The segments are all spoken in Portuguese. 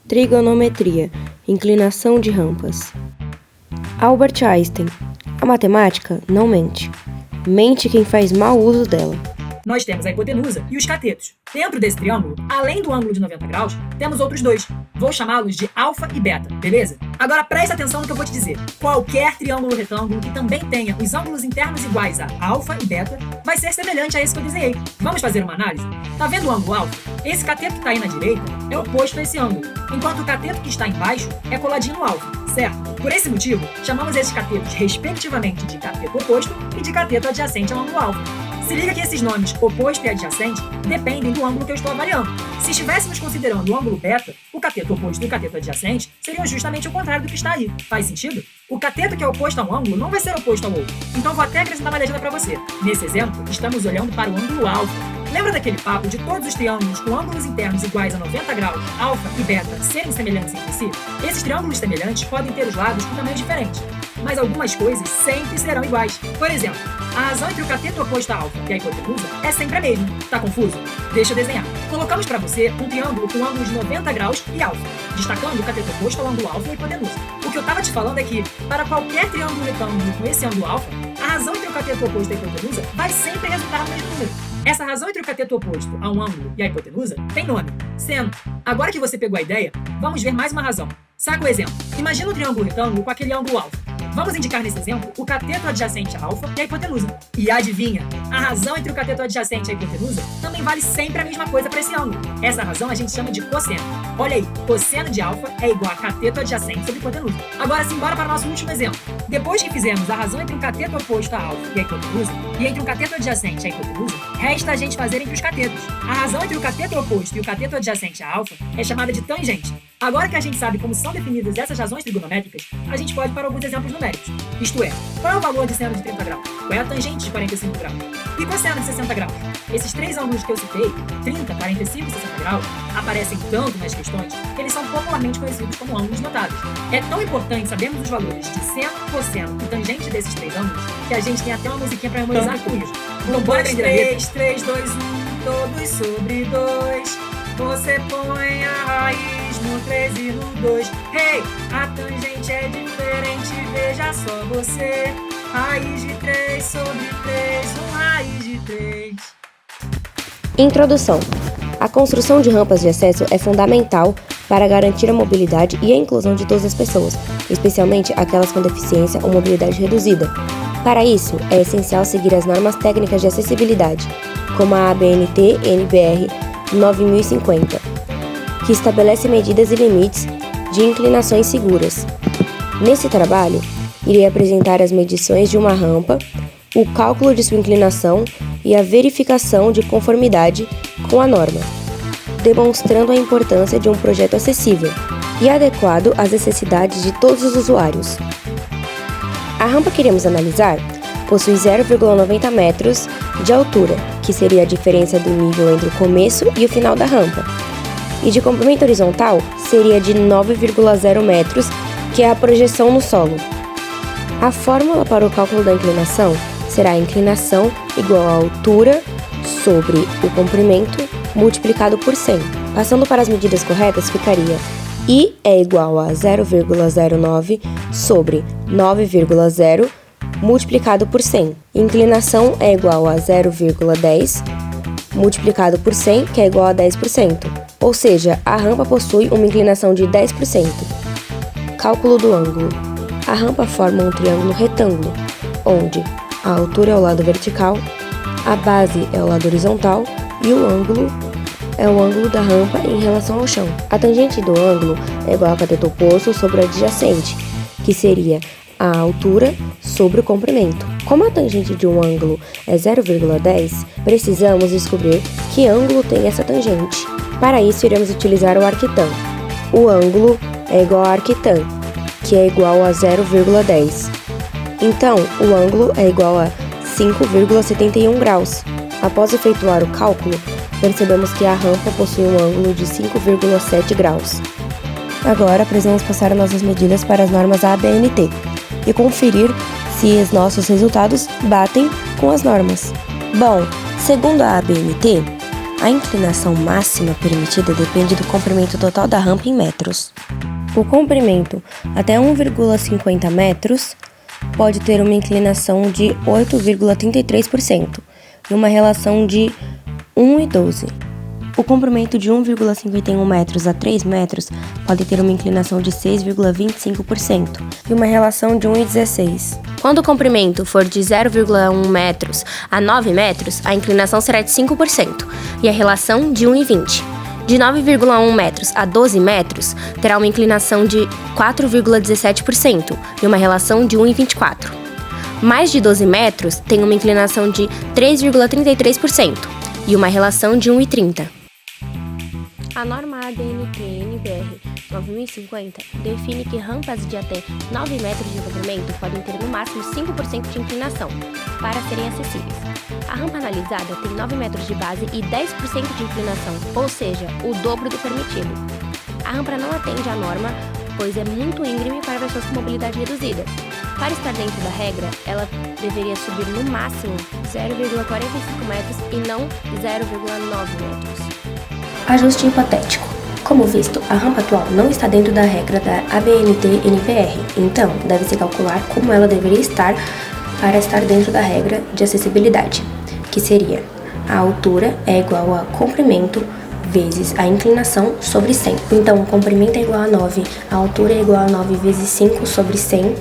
Trigonometria, inclinação de rampas. Albert Einstein: a matemática não mente. Mente quem faz mau uso dela. Nós temos a hipotenusa e os catetos. Dentro desse triângulo, além do ângulo de 90 graus, temos outros dois. Vou chamá-los de alfa e beta, beleza? Agora presta atenção no que eu vou te dizer. Qualquer triângulo retângulo que também tenha os ângulos internos iguais a alfa e beta vai ser semelhante a esse que eu desenhei. Vamos fazer uma análise? Tá vendo o ângulo alfa? Esse cateto que está aí na direita é oposto a esse ângulo, enquanto o cateto que está embaixo é coladinho no alfa, certo? Por esse motivo, chamamos esses catetos respectivamente de cateto oposto e de cateto adjacente ao ângulo alfa. Se liga que esses nomes, oposto e adjacente, dependem do ângulo que eu estou avaliando. Se estivéssemos considerando o ângulo beta, o cateto oposto e o cateto adjacente seriam justamente o contrário do que está aí. Faz sentido? O cateto que é oposto a um ângulo não vai ser oposto ao outro. Então vou até acrescentar uma legenda para você. Nesse exemplo, estamos olhando para o ângulo alfa. Lembra daquele papo de todos os triângulos com ângulos internos iguais a 90 graus, alfa e beta, serem semelhantes entre si? Esses triângulos semelhantes podem ter os lados com tamanhos diferentes, mas algumas coisas sempre serão iguais. Por exemplo, a razão entre o cateto oposto a alfa e a hipotenusa é sempre a mesma. Tá confuso? Deixa eu desenhar. Colocamos para você um triângulo com ângulos de 90 graus e alfa, destacando o cateto oposto ao ângulo alfa e a hipotenusa. O que eu estava te falando é que, para qualquer triângulo retângulo com esse ângulo alfa, a razão entre o cateto oposto e a hipotenusa vai sempre resultar no mesmo número. Essa razão entre o cateto oposto a um ângulo e a hipotenusa tem nome, seno. Agora que você pegou a ideia, vamos ver mais uma razão. Saca o exemplo. Imagina um triângulo retângulo com aquele ângulo alfa. Vamos indicar nesse exemplo o cateto adjacente a alfa e a hipotenusa. E adivinha, a razão entre o cateto adjacente e a hipotenusa também vale sempre a mesma coisa para esse ângulo. Essa razão a gente chama de cosseno. Olha aí, cosseno de alfa é igual a cateto adjacente sobre hipotenusa. Agora sim, bora para o nosso último exemplo. Depois que fizemos a razão entre um cateto oposto a alfa e a hipotenusa, e entre um cateto adjacente e a hipotenusa, resta a gente fazer entre os catetos. A razão entre o cateto oposto e o cateto adjacente a alfa é chamada de tangente. Agora que a gente sabe como são definidas essas razões trigonométricas, a gente pode ir para alguns exemplos numéricos. Isto é, qual é o valor de seno de 30 graus? Qual é a tangente de 45 graus? E cosseno de 60 graus? Esses três ângulos que eu citei, 30, 45 e 60 graus, aparecem tanto nas questões que eles são popularmente conhecidos como ângulos notáveis. É tão importante sabermos os valores de seno, cosseno e tangente desses três ângulos que a gente tem até uma musiquinha para memorizar com isso. Então bora aprender a letra. 3, 2, 1, todos sobre 2. Você põe a raiz no 3 e no 2. Hey, a tangente é diferente, veja só você. Raiz de 3 sobre 3, raiz de 3. Introdução. A construção de rampas de acesso é fundamental para garantir a mobilidade e a inclusão de todas as pessoas, especialmente aquelas com deficiência ou mobilidade reduzida. Para isso, é essencial seguir as normas técnicas de acessibilidade, como a ABNT-NBR 9050, que estabelece medidas e limites de inclinações seguras. Nesse trabalho, irei apresentar as medições de uma rampa, o cálculo de sua inclinação e a verificação de conformidade com a norma, demonstrando a importância de um projeto acessível e adequado às necessidades de todos os usuários. A rampa que iremos analisar possui 0,90 metros de altura, que seria a diferença do nível entre o começo e o final da rampa, e de comprimento horizontal seria de 9,0 metros, que é a projeção no solo. A fórmula para o cálculo da inclinação será a inclinação igual a altura sobre o comprimento multiplicado por 100. Passando para as medidas corretas, ficaria I é igual a 0,09 sobre 9,0 multiplicado por 100. Inclinação é igual a 0,10 multiplicado por 100, que é igual a 10%. Ou seja, a rampa possui uma inclinação de 10%. Cálculo do ângulo. A rampa forma um triângulo retângulo, onde a altura é o lado vertical, a base é o lado horizontal e o ângulo é o ângulo da rampa em relação ao chão. A tangente do ângulo é igual ao cateto oposto sobre o adjacente, que seria a altura sobre o comprimento. Como a tangente de um ângulo é 0,10, precisamos descobrir que ângulo tem essa tangente. Para isso, iremos utilizar o arquitã. O ângulo é igual a arquitã, que é igual a 0,10. Então, o ângulo é igual a 5,71 graus. Após efetuar o cálculo, percebemos que a rampa possui um ângulo de 5,7 graus. Agora, precisamos passar nossas medidas para as normas ABNT e conferir se os nossos resultados batem com as normas. Bom, segundo a ABNT, A inclinação máxima permitida depende do comprimento total da rampa em metros. O comprimento até 1,50 metros pode ter uma inclinação de 8,33% e uma relação de 1,12. O comprimento de 1,51 metros a 3 metros pode ter uma inclinação de 6,25% e uma relação de 1,16. Quando o comprimento for de 0,1 metros a 9 metros, a inclinação será de 5% e a relação de 1,20. De 9,1 metros a 12 metros, terá uma inclinação de 4,17% e uma relação de 1,24. Mais de 12 metros tem uma inclinação de 3,33% e uma relação de 1,30. A norma ABNT-NBR 9050 define que rampas de até 9 metros de comprimento podem ter no máximo 5% de inclinação para serem acessíveis. A rampa analisada tem 9 metros de base e 10% de inclinação, ou seja, o dobro do permitido. A rampa não atende à norma, pois é muito íngreme para pessoas com mobilidade reduzida. Para estar dentro da regra, ela deveria subir no máximo 0,45 metros e não 0,9 metros. Ajuste hipotético. Como visto, a rampa atual não está dentro da regra da ABNT-NPR, então deve-se calcular como ela deveria estar para estar dentro da regra de acessibilidade, que seria: a altura é igual a comprimento vezes a inclinação sobre 100. Então, o comprimento é igual a 9, a altura é igual a 9 vezes 5 sobre 100,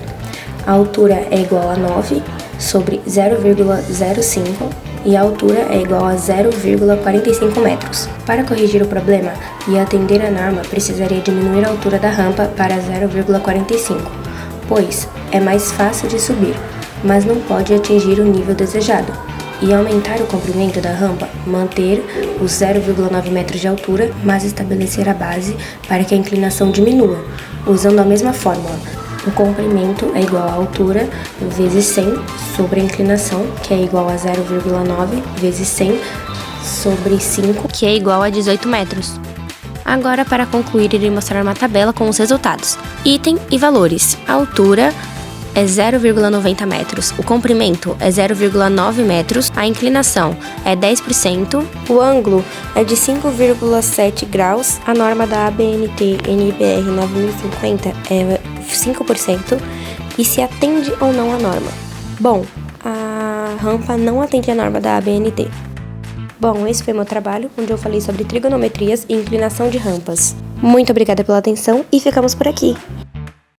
a altura é igual a 9 sobre 0,05 e a altura é igual a 0,45 metros. Para corrigir o problema e atender a norma, precisaria diminuir a altura da rampa para 0,45, pois é mais fácil de subir, mas não pode atingir o nível desejado, e aumentar o comprimento da rampa, manter os 0,9 metros de altura, mas estabelecer a base para que a inclinação diminua, usando a mesma fórmula. O comprimento é igual à altura vezes 100 sobre a inclinação, que é igual a 0,9 vezes 100 sobre 5, que é igual a 18 metros. Agora, para concluir, irei mostrar uma tabela com os resultados. Item e valores. A altura é 0,90 metros, o comprimento é 0,9 metros, a inclinação é 10%, o ângulo é de 5,7 graus, a norma da ABNT-NBR 9050 é 5% e se atende ou não à norma. Bom, a rampa não atende à norma da ABNT. Bom, esse foi meu trabalho, onde eu falei sobre trigonometrias e inclinação de rampas. Muito obrigada pela atenção e ficamos por aqui!